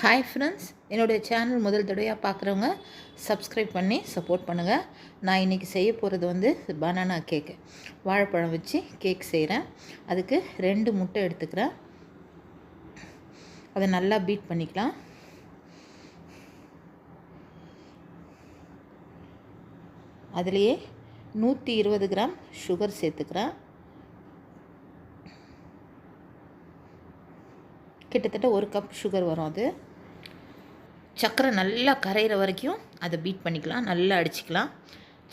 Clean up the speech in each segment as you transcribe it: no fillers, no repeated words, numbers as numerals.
Hi friends, என்னுடைய channel முதல் தடவையாக பார்க்குறவங்க சப்ஸ்கிரைப் பண்ணி சப்போர்ட் பண்ணுங்கள். நான் இன்றைக்கி செய்ய போகிறது வந்து பனானா கேக்கு. வாழைப்பழம் வச்சு கேக் செய்கிறேன். அதுக்கு 2 முட்டை எடுத்துக்கிறேன். அதை நல்லா பீட் பண்ணிக்கலாம். அதுலேயே 120 கிராம் சுகர் சேர்த்துக்கிறேன். கிட்டத்தட்ட 1 கப் சுகர் வரும். அது சர்க்கரை நல்லா கரையிற வரைக்கும் அதை பீட் பண்ணிக்கலாம். நல்லா அடிச்சுக்கலாம்.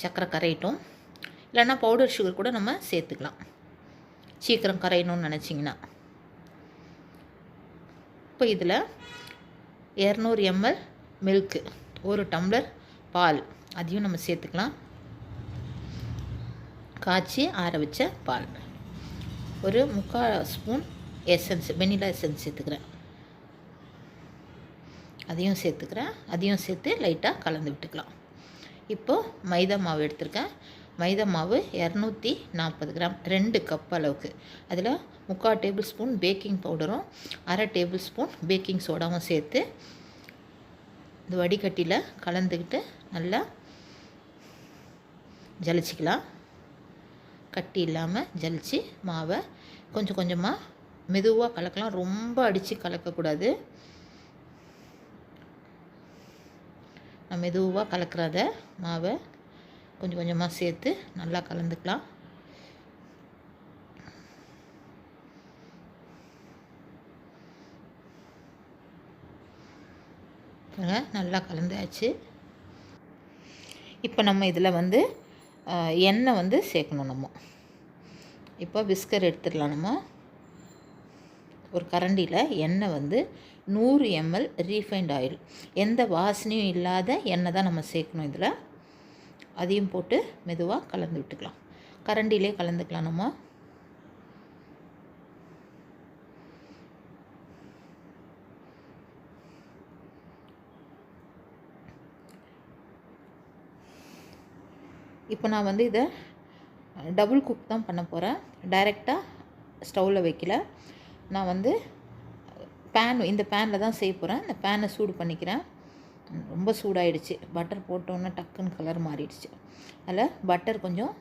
சர்க்கரை கரையட்டும். இல்லைன்னா பவுடர் சுகர் கூட நம்ம சேர்த்துக்கலாம், சீக்கிரம் கரையணும்னு நினச்சிங்கன்னா. இப்போ இதில் 200 ml மில்க்கு, 1 டம்ளர் பால், அதையும் நம்ம சேர்த்துக்கலாம். காய்ச்சி ஆற வச்ச பால், ஒரு 3/4 ஸ்பூன் எசன்ஸ், வெனிலா எசன்ஸ் சேர்த்துக்கிறேன். அதையும் சேர்த்து லைட்டாக கலந்து விட்டுக்கலாம். இப்போது மைதா மாவு எடுத்திருக்கேன். மைதா மாவு 240 கிராம், 2 கப் அளவுக்கு. அதில் 3/4 டேபிள் ஸ்பூன் பேக்கிங் பவுடரும் 1/2 டேபிள் ஸ்பூன் பேக்கிங் சோடாவும் சேர்த்து இந்த வடிகட்டியில் கலந்துக்கிட்டு நல்லா ஜலிச்சிக்கலாம். கட்டி இல்லாமல் ஜலிச்சு மாவை கொஞ்சம் கொஞ்சமாக மெதுவாக கலக்கலாம். ரொம்ப அடித்து கலக்கக்கூடாது. நான் மெதுவாக கலக்கிறத மாவை கொஞ்சம் கொஞ்சமாக சேர்த்து நல்லா கலந்துக்கலாம். நல்லா கலந்தாச்சு. இப்போ நம்ம இதில் வந்து எண்ணெய் வந்து சேர்க்கணும். நம்ம இப்போ விஸ்கர் எடுத்துடலாம். நம்ம ஒரு கரண்டியில் எண்ணெய் வந்து 100 ml ரீஃபைண்ட் ஆயில், எந்த வாசனையும் இல்லாத எண்ணெய் தான் நம்ம சேர்க்கணும் இதில். அதையும் போட்டு மெதுவாக கலந்து விட்டுக்கலாம். கரண்டிலே கலந்துக்கலாம். நம்ம இப்போ நான் வந்து இதை டபுள் குக் தான் பண்ண போகிறேன். டைரெக்டாக ஸ்டவ்வில் வைக்கல. நான் வந்து இந்த பேனில் தான் செய்ய போகிறேன். இந்த பேனை சூடு பண்ணிக்கிறேன். ரொம்ப சூடாயிடுச்சு. பட்டர் போட்டோன்னே டக்குன்னு கலர் மாறிடுச்சு. அதில் பட்டர் கொஞ்சம்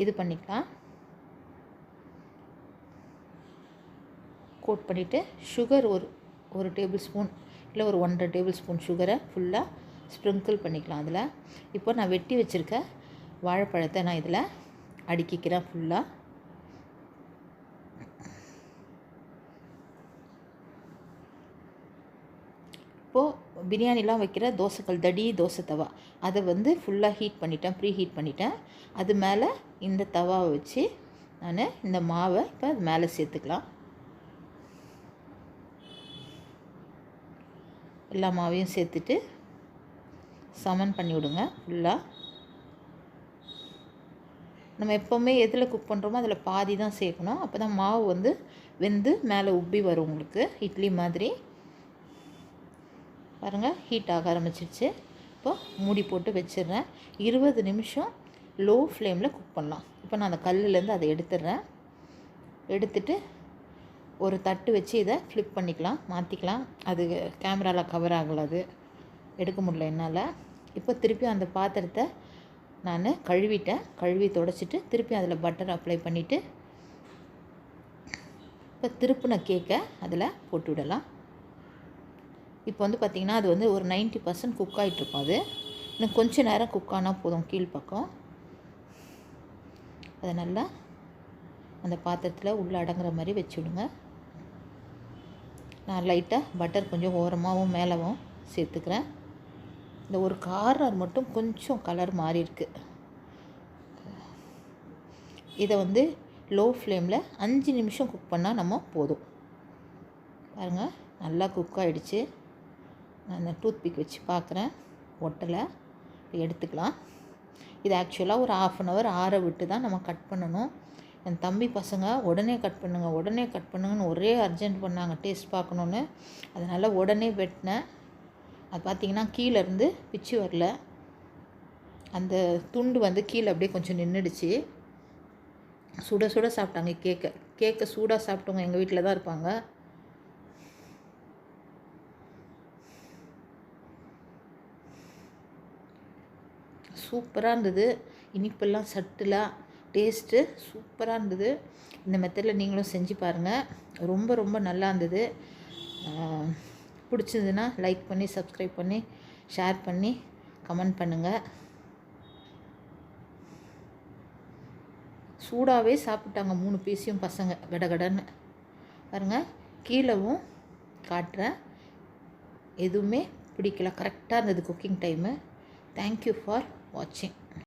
இது பண்ணிக்கலாம். கோட் பண்ணிவிட்டு சுகர் ஒரு டேபிள் ஸ்பூன் இல்லை ஒரு 1.5 டேபிள் ஸ்பூன் சுகரை ஃபுல்லாக ஸ்ப்ரிங்கிள் பண்ணிக்கலாம். அதில் இப்போ நான் வெட்டி வச்சுருக்க வாழைப்பழத்தை நான் இதில் அடுக்கிக்கிறேன் ஃபுல்லாக. இப்போது பிரியாணிலாம் வைக்கிற தோசைக்கல், தடி தோசை தவா, அதை வந்து ஃபுல்லாக ஹீட் பண்ணிட்டேன், ப்ரீ ஹீட் பண்ணிட்டேன். அது மேலே இந்த தவாவை வச்சு நான் இந்த மாவை இப்போ அது மேலே சேர்த்துக்கலாம். எல்லா மாவையும் சேர்த்துட்டு சமன் பண்ணி விடுங்க ஃபுல்லாக. நம்ம எப்போவுமே எதில் குக் பண்ணுறோமோ அதில் பாதி தான் சேர்க்கணும். அப்போ தான் மாவு வந்து வெந்து மேலே உப்பி வரும் உங்களுக்கு, இட்லி மாதிரி. பாருங்கள், ஹீட் ஆக ஆரம்பிச்சிருச்சு. இப்போ மூடி போட்டு வச்சிடுறேன். 20 நிமிஷம் லோ ஃப்ளேமில் குக் பண்ணலாம். இப்போ நான் அந்த கல்லுலேருந்து அதை எடுத்துடுறேன். எடுத்துட்டு ஒரு தட்டு வச்சு இதை ஃப்ளிப் பண்ணிக்கலாம், மாற்றிக்கலாம். அது கேமராவில் கவர் ஆகலை, அது எடுக்க முடியல என்னால். இப்போ திருப்பி அந்த பாத்திரத்தை நான் கழுவி தொடச்சிட்டு திருப்பி அதில் பட்டர் அப்ளை பண்ணிவிட்டு இப்போ திருப்பின கேக்கை அதில் போட்டு விடலாம். இப்போ வந்து பார்த்திங்கன்னா அது வந்து ஒரு 90% குக் ஆகிட்ருக்கும். அது இன்னும் கொஞ்சம் நேரம் குக் ஆனால் போதும். கீழ்ப்பக்கம் அதை நல்லா அந்த பாத்திரத்தில் உள்ளே அடங்குற மாதிரி வச்சு விடுங்க. நான் லைட்டாக பட்டர் கொஞ்சம் ஓரமாகவும் மேலவும் சேர்த்துக்கிறேன். இந்த ஒரு கார்னர் மட்டும் கொஞ்சம் கலர் மாறி இருக்குது. இதை வந்து லோ ஃப்ளேமில் 5 நிமிஷம் குக் பண்ணால் நம்ம போதும். பாருங்கள், நல்லா குக் ஆகிடுச்சு. நான் இந்த டூத் பிக் வச்சு பார்க்குறேன், ஒட்டலை. எடுத்துக்கலாம். இது ஆக்சுவலாக ஒரு 1/2 hour ஆற விட்டு தான் நம்ம கட் பண்ணணும். என் தம்பி பசங்க உடனே கட் பண்ணுங்கன்னு ஒரே அர்ஜென்ட் பண்ணாங்க, டேஸ்ட் பார்க்கணுன்னு. அதனால் உடனே வெட்டினேன். அது பார்த்திங்கன்னா கீழேருந்து பிச்சு வரல. அந்த துண்டு வந்து கீழே அப்படியே கொஞ்சம் நின்றுடுச்சு. சுட சுட சாப்பிட்டாங்க கேக்கை சூடாக சாப்பிட்டவங்க எங்கள் வீட்டில் தான் இருப்பாங்க. சூப்பராக இருந்தது. இனிப்பெல்லாம் சட்டிலாக டேஸ்ட்டு சூப்பராக இருந்தது. இந்த மெத்தடில் நீங்களும் செஞ்சு பாருங்கள். ரொம்ப ரொம்ப நல்லா இருந்தது. பிடிச்சதுன்னா லைக் பண்ணி, சப்ஸ்கிரைப் பண்ணி, ஷேர் பண்ணி, கமெண்ட் பண்ணுங்கள். சூடாகவே சாப்பிட்டாங்க 3 பீஸையும் பசங்க கடகடன்னு. பாருங்கள், கீழவும் காட்டுறேன். எதுவுமே பிடிக்கல, கரெக்டாக இருந்தது குக்கிங் டைமு. தேங்க்யூ ஃபார் வாட்சிங்.